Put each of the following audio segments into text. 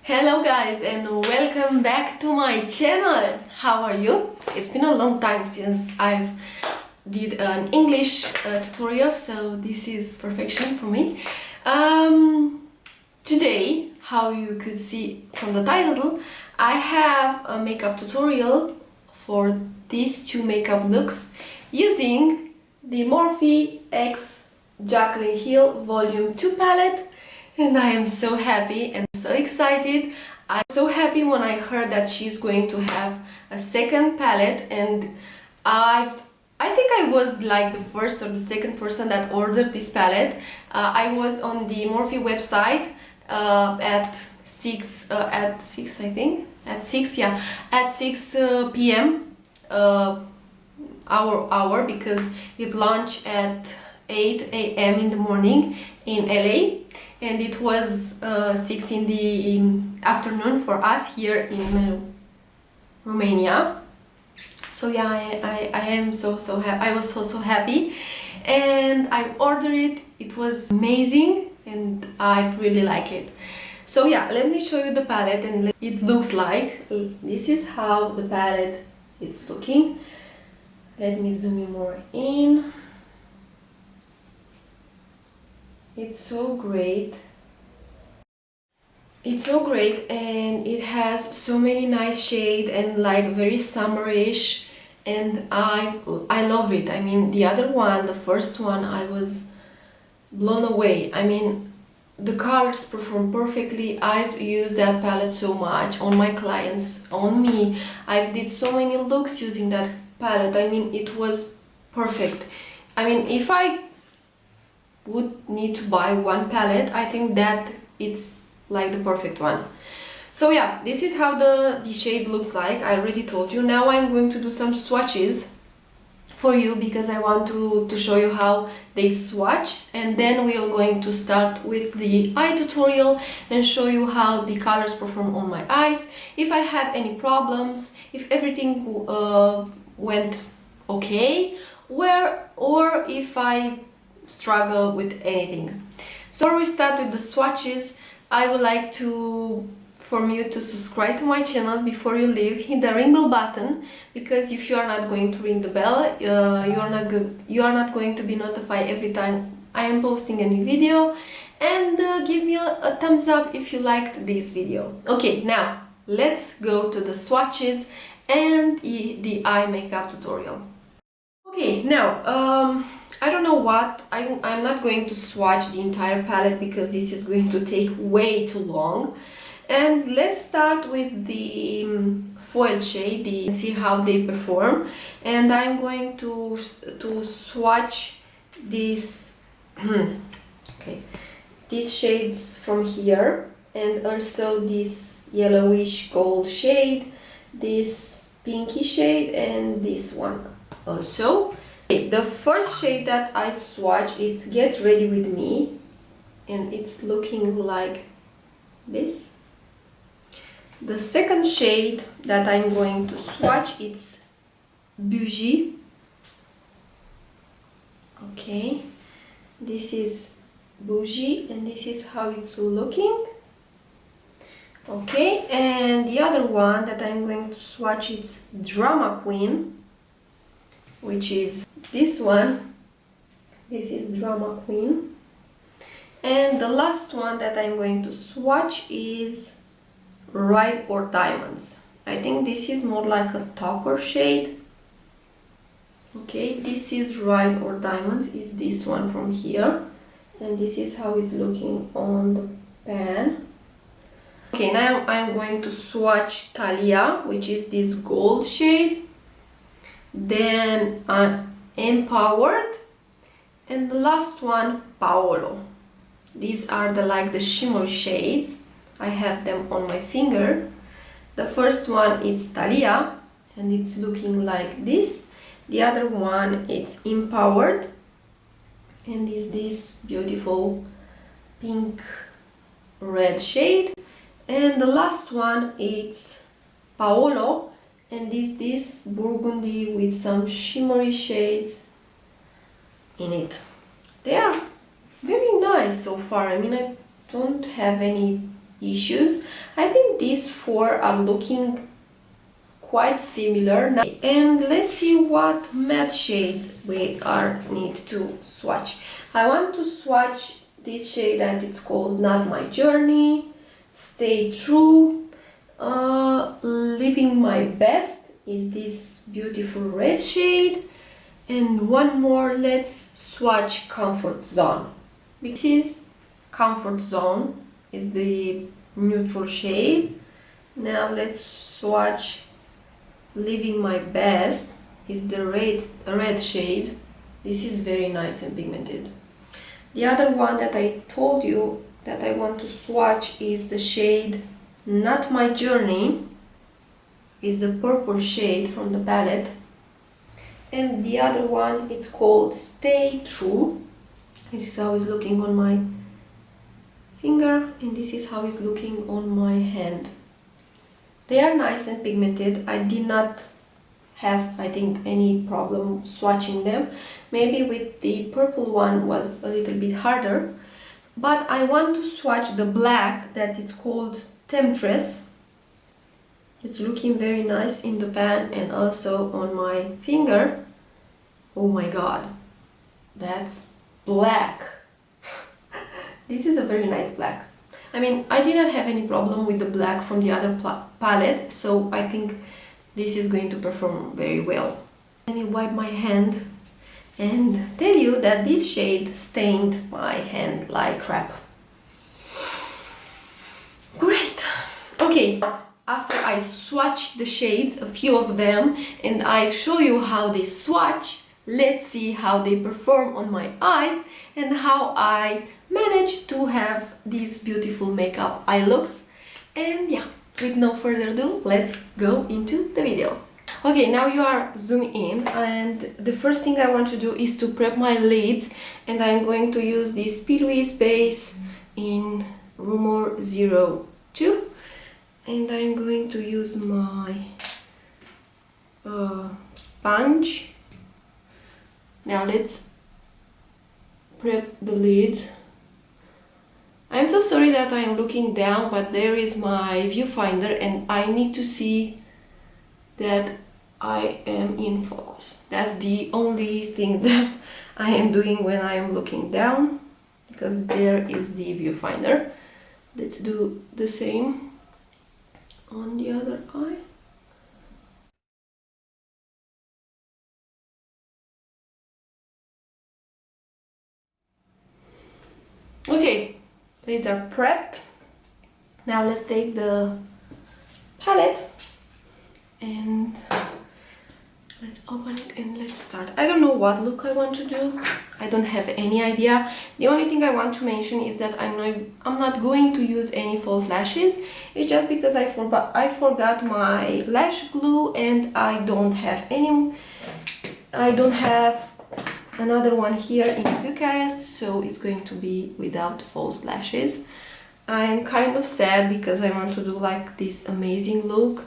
Hello guys and welcome back to my channel. How are you? It's been a long time since I've did an English tutorial, so this is perfection for me. Today, how you could see from the title, I have a makeup tutorial for these two makeup looks using the Morphe xJaclyn Hill Volume 2 palette, and I am so happy and so excited. I'm so happy when I heard that she's going to have a second palette, and I think I was like the first or the second person that ordered this palette. I was on the Morphe website at 6 I think at 6 p.m. Hour because it launched at 8 a.m. in the morning in LA, and it was 6 in the afternoon for us here in Romania. So yeah, I am so happy. I was so happy, and I ordered it. It was amazing and I really like it. So yeah, let me show you the palette and it looks like. This is how the palette is looking. Let me zoom you more in. It's so great. It's so great, and it has so many nice shades and like very summerish, and I love it. I mean, the other one, the first one, I was blown away. I mean, the colors perform perfectly. I've used that palette so much on my clients, on me. I've did so many looks using that palette. I mean, it was perfect. I mean, if I would need to buy one palette, I think that it's like the perfect one. So yeah, this is how the shade looks like. I already told you. Now I'm going to do some swatches for you because I want to show you how they swatched, and then we are going to start with the eye tutorial and show you how the colors perform on my eyes, if I had any problems, if everything went okay, or if I struggle with anything. So before we start with the swatches, I would like for you to subscribe to my channel. Before you leave, hit the ring bell button, because if you are not going to ring the bell, you are not going to be notified every time I am posting a new video, and give me a thumbs up if you liked this video. Okay, now let's go to the swatches and the eye makeup tutorial. Okay, now I don't know what, I'm not going to swatch the entire palette because this is going to take way too long. And let's start with the foil shade, see how they perform. And I'm going to swatch this okay, these shades from here, and also this yellowish gold shade, this pinky shade, and this one also. Okay, the first shade that I swatch, it's Get Ready With Me, and it's looking like this. The second shade that I'm going to swatch, it's Bougie. Okay, this is Bougie, and this is how it's looking. Okay, and the other one that I'm going to swatch, it's Drama Queen, which is this one. This is Drama Queen. And the last one that I'm going to swatch is Ride or Diamonds. I think this is more like a topper shade. Okay, this is Ride or Diamonds, is this one from here, and this is how it's looking on the pan. Okay, now I'm going to swatch Thalia, which is this gold shade, then Empowered, and the last one, Paolo. These are the shimmery shades. I have them on my finger. The first one is Thalia, and it's looking like this. The other one is Empowered, and is this beautiful pink red shade. And the last one is Paolo, and is this burgundy with some shimmery shades in it. They are very nice so far. I mean, I don't have any issues. I think these four are looking quite similar now. And let's see what matte shade we need to swatch. I want to swatch this shade and it's called Not My Journey, Stay True, Living My Best is this beautiful red shade, and one more. Let's swatch Comfort Zone. This is Comfort Zone, is the neutral shade. Now let's swatch Living My Best, is the red shade. This is very nice and pigmented. The other one that I told you that I want to swatch is the shade Not My Journey, is the purple shade from the palette. And the other one, it's called Stay True. This is how it's looking on my finger, and this is how it's looking on my hand. They are nice and pigmented. I did not have, I think, any problem swatching them. Maybe with the purple one was a little bit harder, but I want to swatch the black that it's called Temptress. It's looking very nice in the pan and also on my finger. Oh my god, that's black. This is a very nice black. I mean, I didn't have any problem with the black from the other palette, so I think this is going to perform very well. Let me wipe my hand and tell you that this shade stained my hand like crap. Great! Okay, after I swatched the shades, a few of them, and I show you how they swatch, let's see how they perform on my eyes and how I managed to have these beautiful makeup eye looks. And yeah, with no further ado, let's go into the video. Okay, now you are zoomed in, and the first thing I want to do is to prep my lids, and I'm going to use this P. Louise base in Rumor 02, and I'm going to use my sponge. Now let's prep the lid. I'm so sorry that I am looking down, but there is my viewfinder and I need to see that I am in focus. That's the only thing that I am doing when I am looking down, because there is the viewfinder. Let's do the same on the other eye. Okay, lids are prepped. Now let's take the palette and let's open it and let's start. I don't know what look I want to do. I don't have any idea. The only thing I want to mention is that I'm not going to use any false lashes. It's just because I forgot my lash glue and I don't have another one here in Bucharest, so it's going to be without false lashes. I'm kind of sad because I want to do like this amazing look,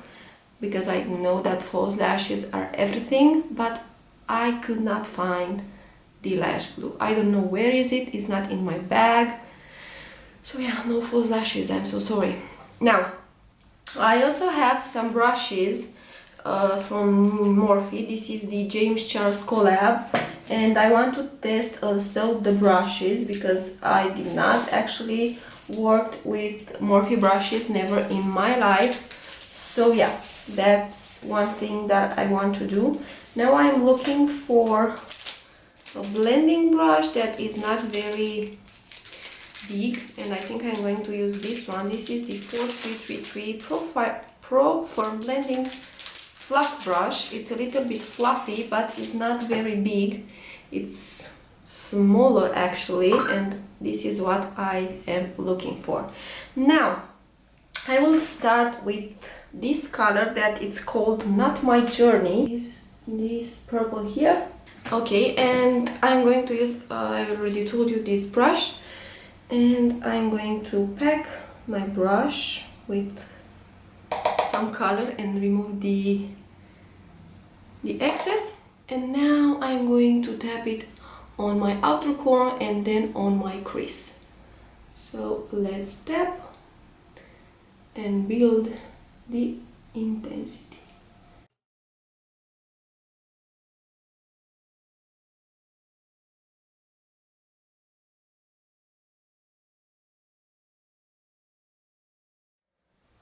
because I know that false lashes are everything, but I could not find the lash glue. I don't know where is it. It's not in my bag. So yeah, no false lashes. I'm so sorry. Now, I also have some brushes from Morphe. This is the James Charles collab, and I want to test also the brushes because I did not actually worked with Morphe brushes, never in my life. So yeah, that's one thing that I want to do. Now I'm looking for a blending brush that is not very big, and I think I'm going to use this one. This is the 4333 Pro for blending fluff brush. It's a little bit fluffy, but it's not very big. It's smaller actually, and this is what I am looking for. Now I will start with this color that it's called Not My Journey. This purple here. Okay, and I'm going to use, I already told you, this brush, and I'm going to pack my brush with some color and remove the excess. And now I'm going to tap it on my outer corner and then on my crease. So let's tap and build the intensity.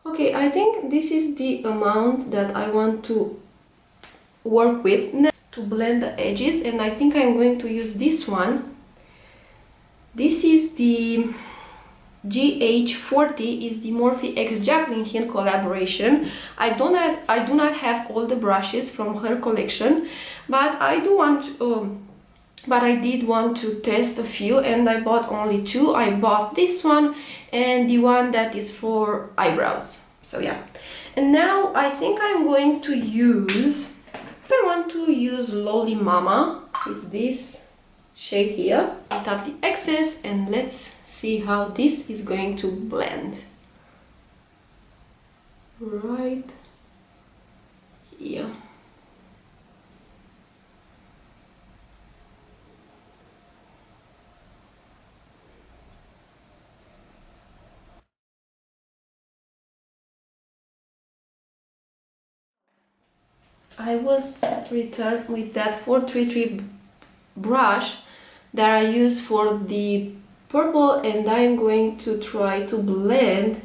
Okay, I think this is the amount that I want to work with now to blend the edges, and I think I'm going to use this one. This is the GH40, is the Morphe xJaclyn here collaboration. I do not have all the brushes from her collection, but I did want to test a few, and I bought only two. I bought this one and the one that is for eyebrows. So yeah. And now I think I want to use Loli Mama. Is this shade here? Tap the excess and let's see how this is going to blend. Right here. I will return with that 433 brush that I use for the purple, and I'm going to try to blend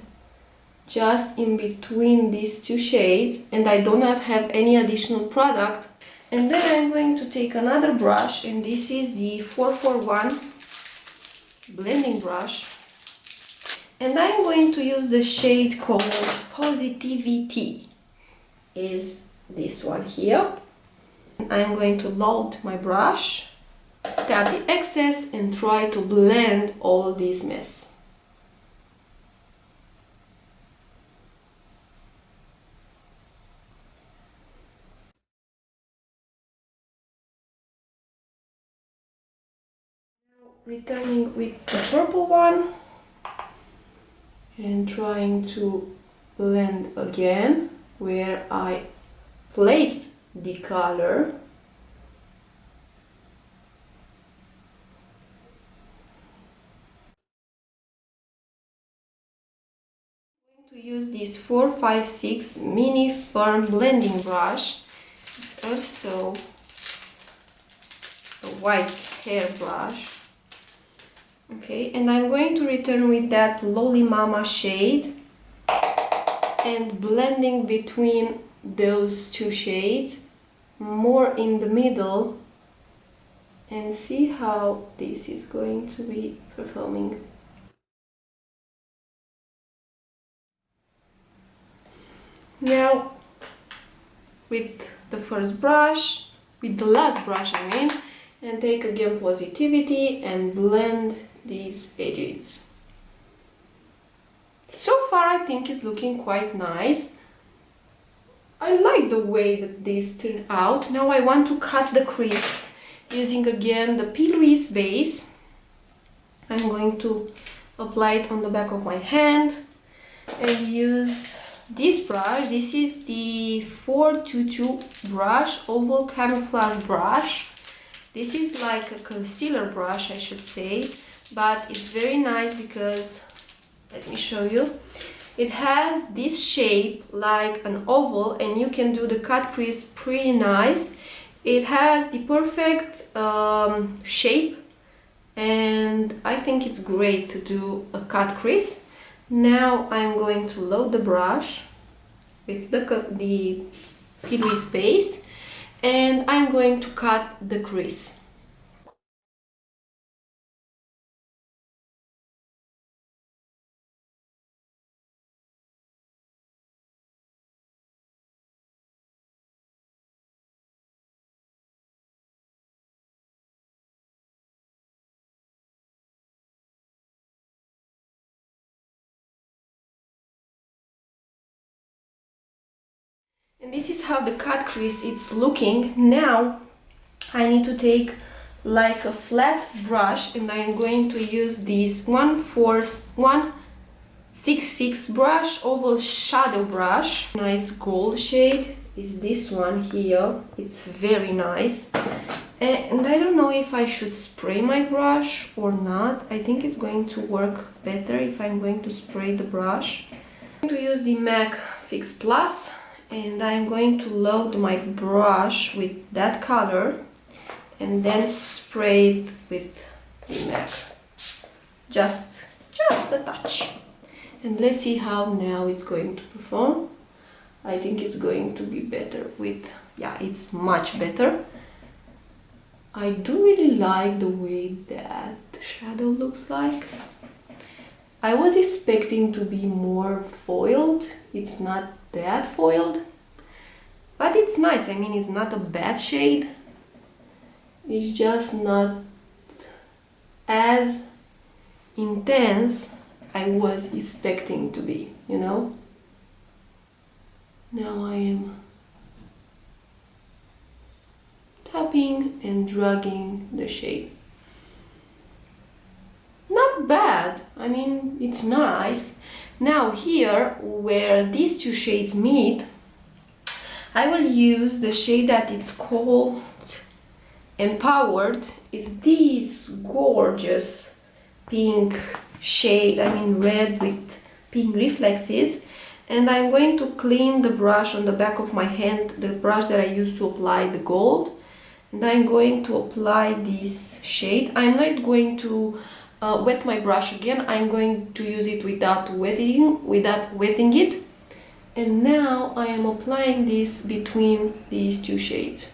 just in between these two shades, and I do not have any additional product. And then I'm going to take another brush, and this is the 441 blending brush, and I'm going to use the shade called Positivity. Is this one here. I'm going to load my brush, tap the excess and try to blend all this mess. Now returning with the purple one and trying to blend again where I placed the color. I'm going to use this 456 mini firm blending brush. It's also a white hair brush. Okay, and I'm going to return with that Loli Mama shade and blending between those two shades, more in the middle, and see how this is going to be performing. Now with the first brush, with the last brush I mean, and take again Positivity and blend these edges. So far I think it's looking quite nice. I like the way that this turned out. Now I want to cut the crease using again the P. Louise base. I'm going to apply it on the back of my hand and use this brush. This is the 422 brush, oval camouflage brush. This is like a concealer brush, I should say, but it's very nice because, let me show you, it has this shape like an oval and you can do the cut crease pretty nice. It has the perfect shape and I think it's great to do a cut crease. Now I'm going to load the brush with the P. Louise base and I'm going to cut the crease. And this is how the cut crease is looking. Now I need to take like a flat brush and I am going to use this 166 brush, oval shadow brush. Nice gold shade is this one here. It's very nice. And I don't know if I should spray my brush or not. I think it's going to work better if I'm going to spray the brush. I'm going to use the MAC Fix Plus, and I'm going to load my brush with that color and then spray it with the MAC. Just a touch. And let's see how now it's going to perform. I think it's going to be better with, yeah, it's much better. I do really like the way that shadow looks like. I was expecting to be more foiled. It's not that foiled, but it's nice. I mean, it's not a bad shade. It's just not as intense I was expecting to be, you know? Now I am tapping and dragging the shade. Not bad, I mean, it's nice. Now here, where these two shades meet, I will use the shade that it's called Empowered. It's this gorgeous pink shade, I mean red with pink reflexes. And I'm going to clean the brush on the back of my hand, the brush that I used to apply the gold. And I'm going to apply this shade. I'm not going to wet my brush again. I'm going to use it without wetting it. And now I am applying this between these two shades.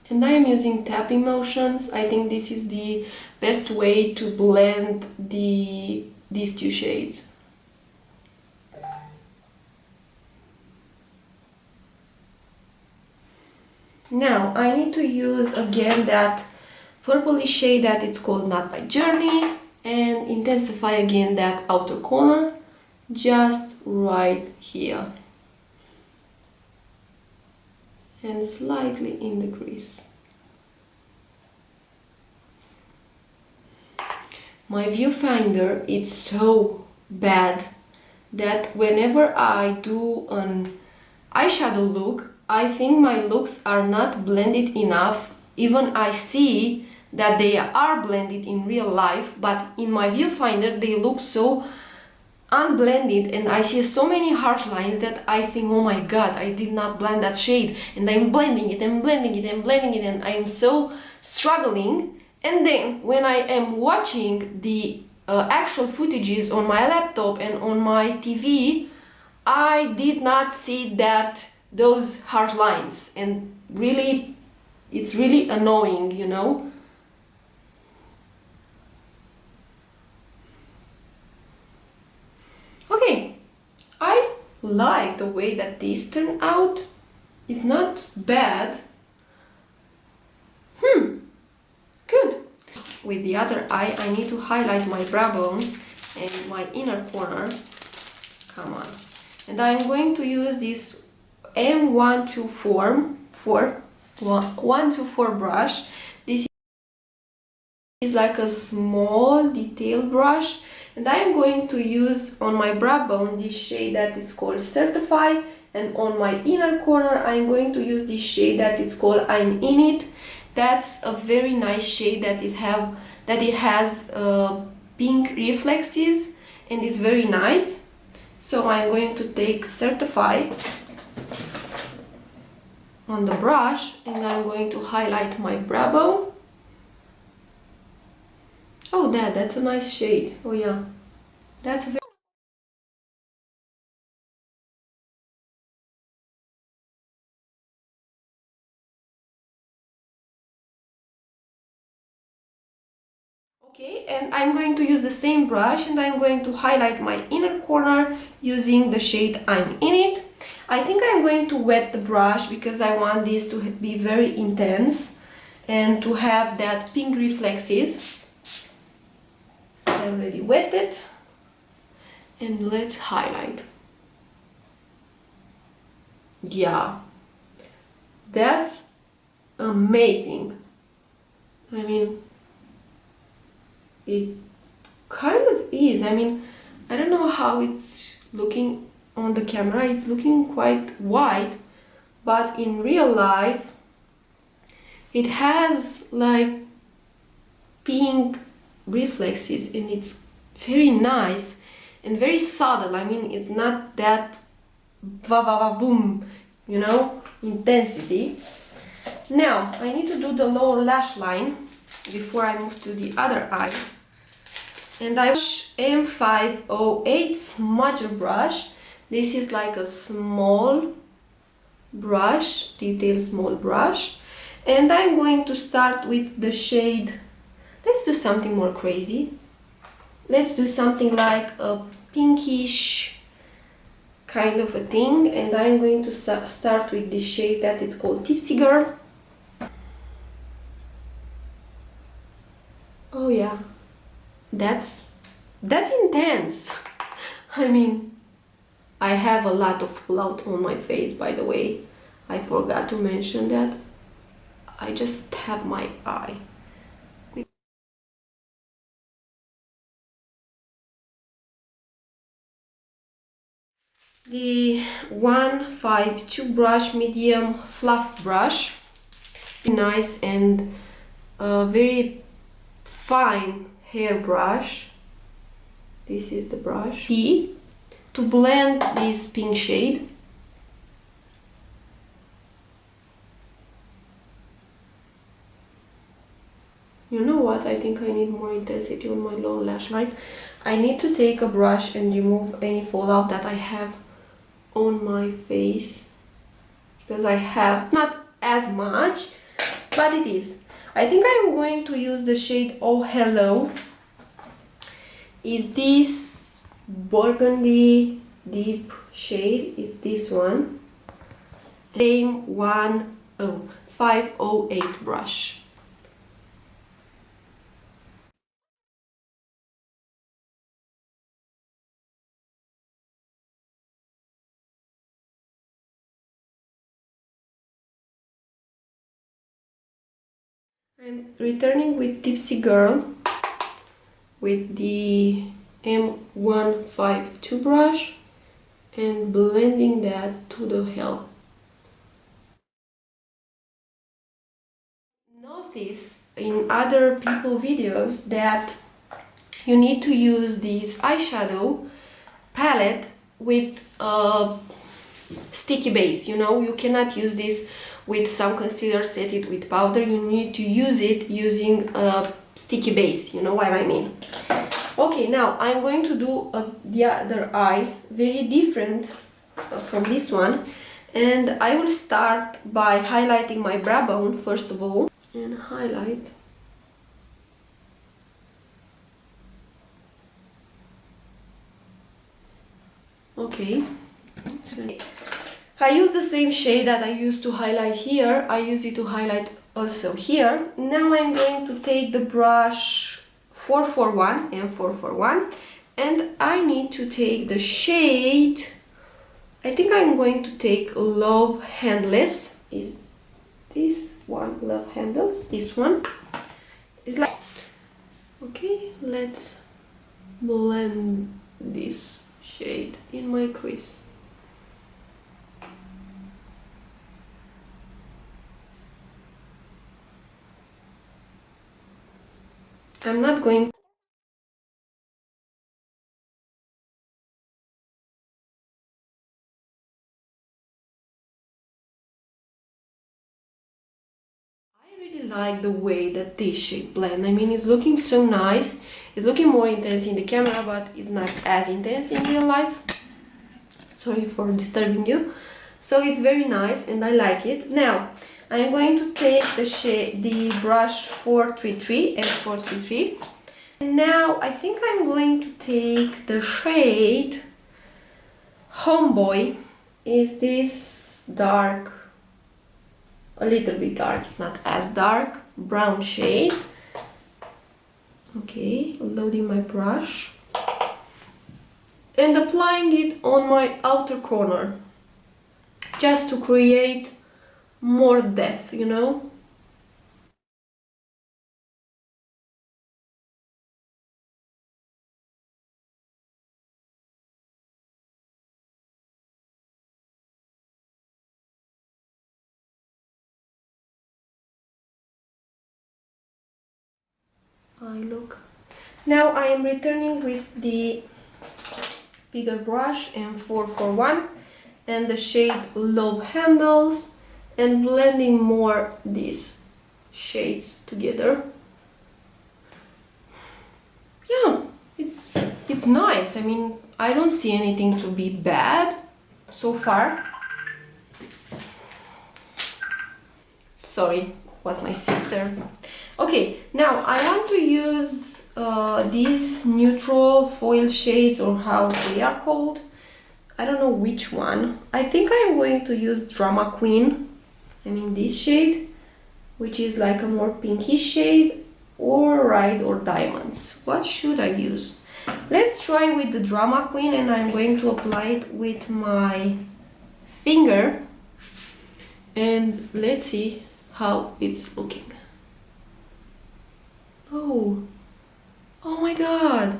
And I am using tapping motions. I think this is the best way to blend these two shades. Now I need to use again that purpley shade that it's called Not My Journey, and intensify again that outer corner, just right here. And slightly in the crease. My viewfinder, it's so bad that whenever I do an eyeshadow look, I think my looks are not blended enough. Even I see that they are blended in real life, but in my viewfinder they look so unblended, and I see so many harsh lines that I think, oh my god, I did not blend that shade, and I'm blending it and blending it and blending it, and I am so struggling. And then when I am watching the actual footages on my laptop and on my TV, I did not see those harsh lines, and really, it's really annoying, you know. Okay, I like the way that these turn out. It's not bad. Good. With the other eye, I need to highlight my brow bone and my inner corner. Come on. And I'm going to use this M124 brush. This is like a small detail brush. And I'm going to use on my brow bone this shade that is called Certify, and on my inner corner I'm going to use this shade that is called I'm In It. That's a very nice shade that it has pink reflexes, and it's very nice. So I'm going to take Certify on the brush, and I'm going to highlight my brow bone. Oh, that's a nice shade. Oh yeah, that's a very... Okay, and I'm going to use the same brush, and I'm going to highlight my inner corner using the shade I'm In It. I think I'm going to wet the brush because I want this to be very intense and to have that pink reflexes. I already wet it, and let's highlight. Yeah, that's amazing. I mean, it kind of is. I mean, I don't know how it's looking on the camera. It's looking quite white, but in real life it has like pink reflexes, and it's very nice and very subtle. I mean, it's not that va va va boom, you know, intensity. Now I need to do the lower lash line before I move to the other eye, and I use M508 smudger brush. This is like a small brush, detail small brush, and I'm going to start with the shade. Let's do something more crazy. Let's do something like a pinkish kind of a thing, and I'm going to start with this shade that it's called Tipsy Girl. Oh yeah, that's intense. I mean, I have a lot of fallout on my face, by the way. I forgot to mention that. I just tapped my eye. The 152 brush, medium fluff brush. Nice and very fine hair brush. This is the brush. Key to blend this pink shade. You know what? I think I need more intensity on my lower lash line. I need to take a brush and remove any fallout that I have on my face, because I have not as much, but it is. I think I'm going to use the shade Oh Hello. Is this burgundy deep shade? Is this one? Same 508 brush. I'm returning with Tipsy Girl with the M152 brush and blending that to the hell. Notice in other people videos that you need to use this eyeshadow palette with a sticky base. You know, you cannot use this with some concealer, set it with powder. You need to use it using a sticky base, you know what I mean. Okay, now I'm going to do the other eye, very different from this one, and I will start by highlighting my brow bone first of all, and highlight. Okay, so I use the same shade that I used to highlight here. I use it to highlight also here. Now I'm going to take the brush 441 and 441, and I need to take the shade. I think I'm going to take Love Handless. Is this one Love Handles? This one is like, okay, let's blend this shade in my crease. I'm not going. I really like the way that this shade blend. I mean, it's looking so nice. It's looking more intense in the camera, but it's not as intense in real life. Sorry for disturbing you. So it's very nice and I like it. Now I'm going to take the brush 433 and 433. And now I think I'm going to take the shade Homeboy. Is this dark, a little bit dark, not as dark, brown shade. Okay, loading my brush and applying it on my outer corner, just to create more depth, you know. eye look. Now I am returning with the bigger brush and 441 and the shade Love Handles and blending more these shades together. Yeah, it's nice. I mean, I don't see anything to be bad so far. Sorry, was my sister. Okay, now I want to use these neutral foil shades, or how they are called. I don't know which one. I think I am going to use Drama Queen. I mean this shade, which is like a more pinky shade, or Ride or Diamonds. What should I use? Let's try with the Drama Queen, and I'm going to apply it with my finger, and let's see how it's looking. Oh my god,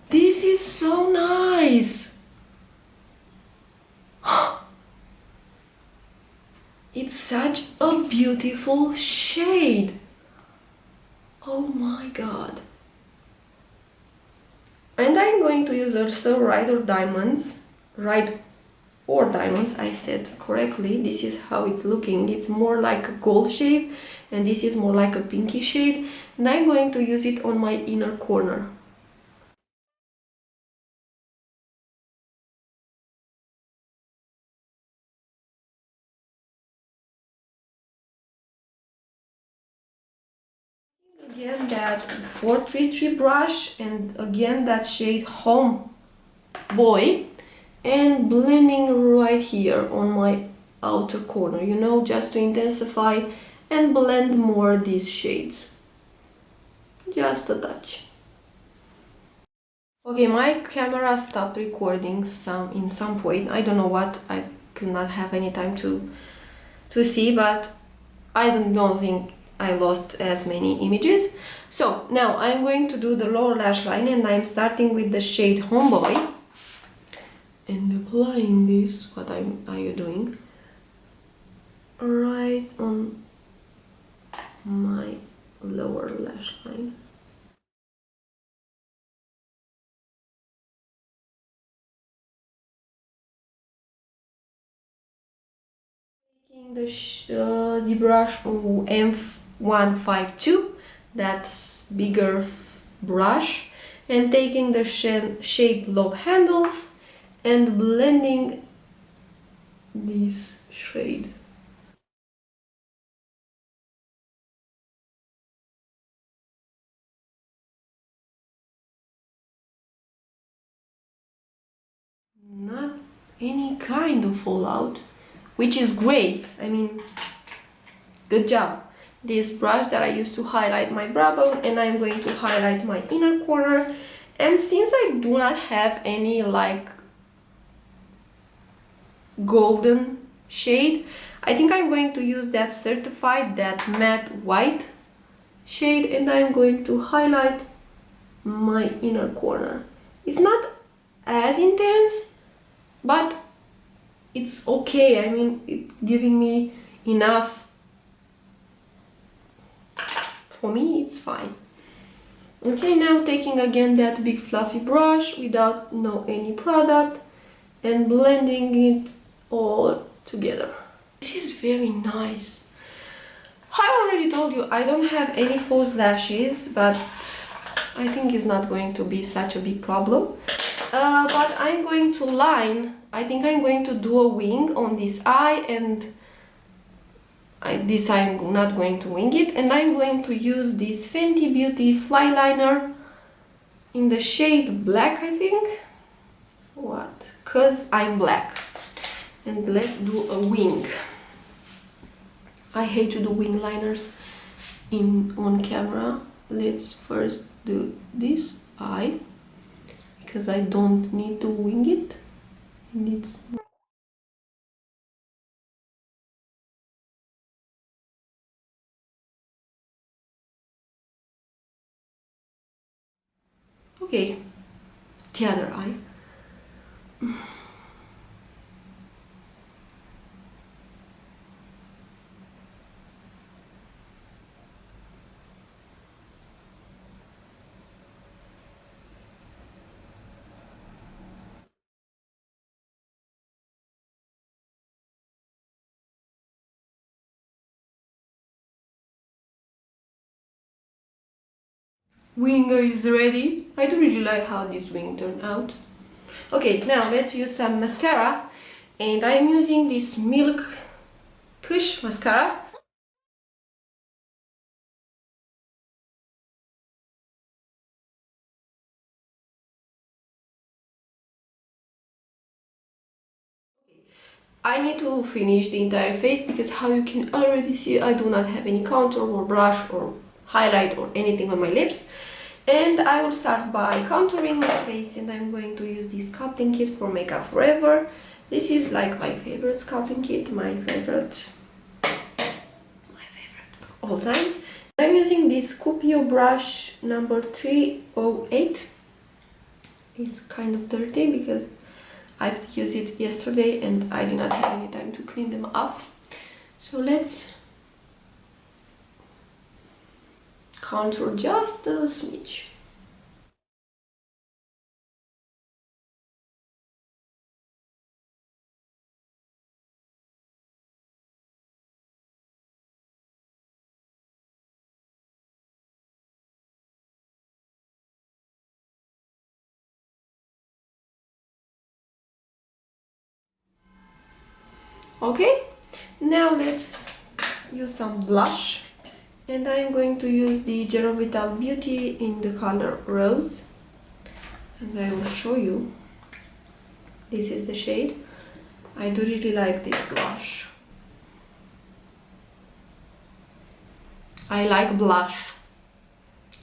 this is so nice. It's such a beautiful shade. Oh my god. And I'm going to use also Ride or Diamonds. Ride or Diamonds, I said correctly. This is how it's looking. It's more like a gold shade, and this is more like a pinky shade. And I'm going to use it on my inner corner. Again that 433 brush, and again that shade Home Boy, and blending right here on my outer corner, you know, just to intensify and blend more these shades. Just a touch. Okay, my camera stopped recording in some point. I don't know what. I could not have any time to see, but I don't think I lost as many images. So now I'm going to do the lower lash line, and I'm starting with the shade Homeboy and applying this. What are you doing? Right on my lower lash line. Taking the brush M152, that's bigger brush, and taking the shade Love Handles and blending this shade. Not any kind of fallout, which is great. I mean, good job. This brush that I used to highlight my brow bone, and I'm going to highlight my inner corner. And since I do not have any like golden shade, I think I'm going to use that Certified, that matte white shade, and I'm going to highlight my inner corner. It's not as intense, but it's okay. I mean, it's giving me enough. For me, it's fine. Okay, now taking again that big fluffy brush without any product and blending it all together. This is very nice. I already told you I don't have any false lashes, but I think it's not going to be such a big problem. But I'm going to line. I think I'm going to do a wing on this eye, and I'm not going to wing it, and I'm going to use this Fenty Beauty Fly Liner in the shade Black, I think. What? Cause I'm black. And let's do a wing. I hate to do wing liners on camera. Let's first do this eye, because I don't need to wing it. Okay, the other eye. wing is ready. I do really like how this wing turned out. Okay, now let's use some mascara, and I'm using this Milk Kush mascara. I need to finish the entire face because how you can already see I do not have any contour or brush or highlight or anything on my lips. And I will start by contouring my face, and I'm going to use this sculpting kit for Makeup Forever. This is like my favorite sculpting kit, my favorite for all times. I'm using this Scoopio brush number 308. It's kind of dirty because I've used it yesterday and I did not have any time to clean them up. So let's contour just a smidge. Okay, now let's use some blush, and I'm going to use the Gero Vital Beauty in the color Rose, and I will show you. This is the shade. I do really like this blush. I like blush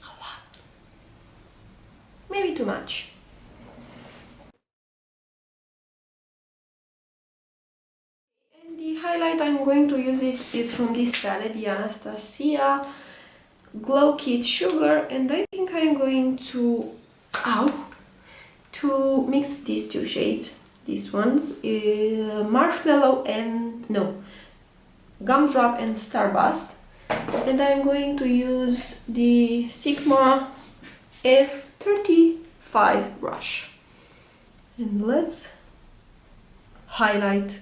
a lot, maybe too much. The highlight I'm going to use is from this palette, the Anastasia Glow Kit Sugar, and I think I'm going to mix these two shades. These ones, Marshmallow and Gumdrop and Starburst, and I'm going to use the Sigma F35 brush, and let's highlight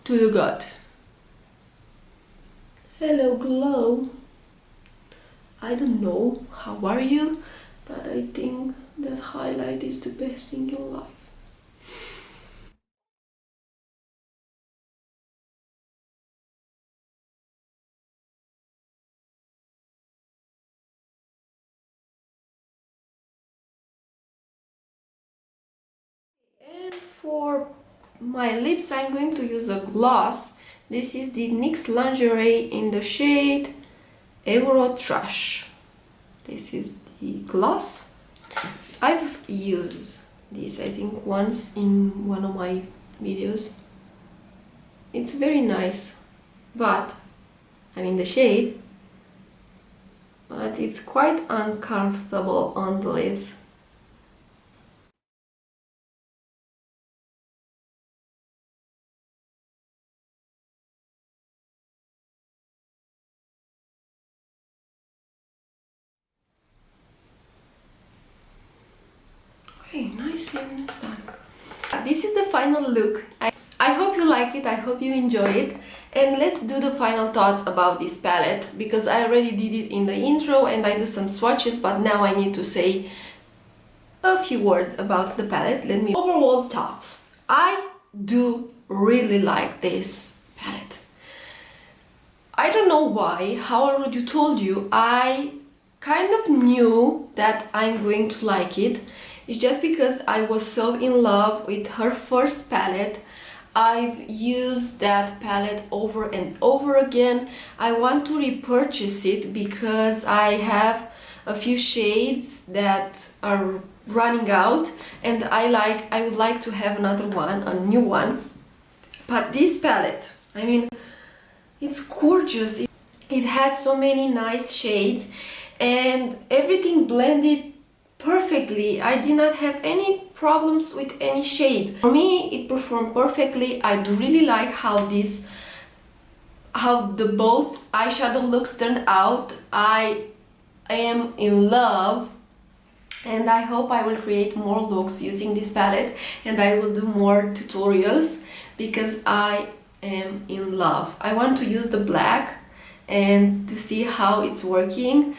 to the gut. Hello Glow. I don't know how are you, but I think that highlight is the best in your life. And for my lips, I'm going to use a gloss. This is the NYX Lingerie in the shade Euro Trash. This is the gloss. I've used this, I think, once in one of my videos. It's very nice, but I mean the shade, but it's quite uncomfortable on the lips. Okay, nice and done. This is the final look. I hope you like it, I hope you enjoy it. And let's do the final thoughts about this palette, because I already did it in the intro and I do some swatches, but now I need to say a few words about the palette. Overall thoughts. I do really like this palette. I don't know why, how I already told you, I kind of knew that I'm going to like it. It's just because I was so in love with her first palette. I've used that palette over and over again. I want to repurchase it because I have a few shades that are running out and I would like to have another one, a new one. But this palette, I mean, it's gorgeous. It has so many nice shades and everything blended perfectly. I did not have any problems with any shade. For me, it performed perfectly. I do really like how the both eyeshadow looks turned out. I am in love, and I hope I will create more looks using this palette, and I will do more tutorials because I am in love. I want to use the black and to see how it's working.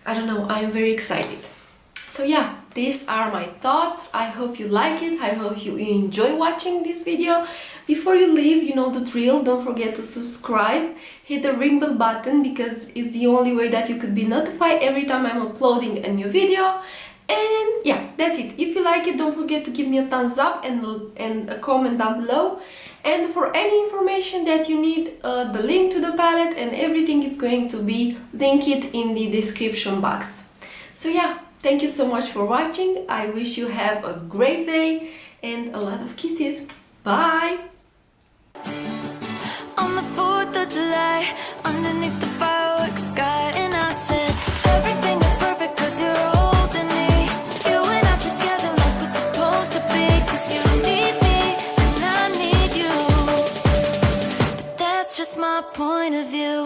I don't know, I'm very excited. So yeah, these are my thoughts. I hope you like it. I hope you enjoy watching this video. Before you leave, you know the drill. Don't forget to subscribe. Hit the ring bell button because it's the only way that you could be notified every time I'm uploading a new video. And yeah, that's it. If you like it, don't forget to give me a thumbs up and a comment down below. And for any information that you need, the link to the palette and everything is going to be linked in the description box. So yeah, thank you so much for watching. I wish you have a great day and a lot of kisses. Bye! On the 4th of July, underneath the fireworks sky, and I said, everything is perfect cause you're holding me. You and I together like we're supposed to be, cause you need me and I need you. But that's just my point of view.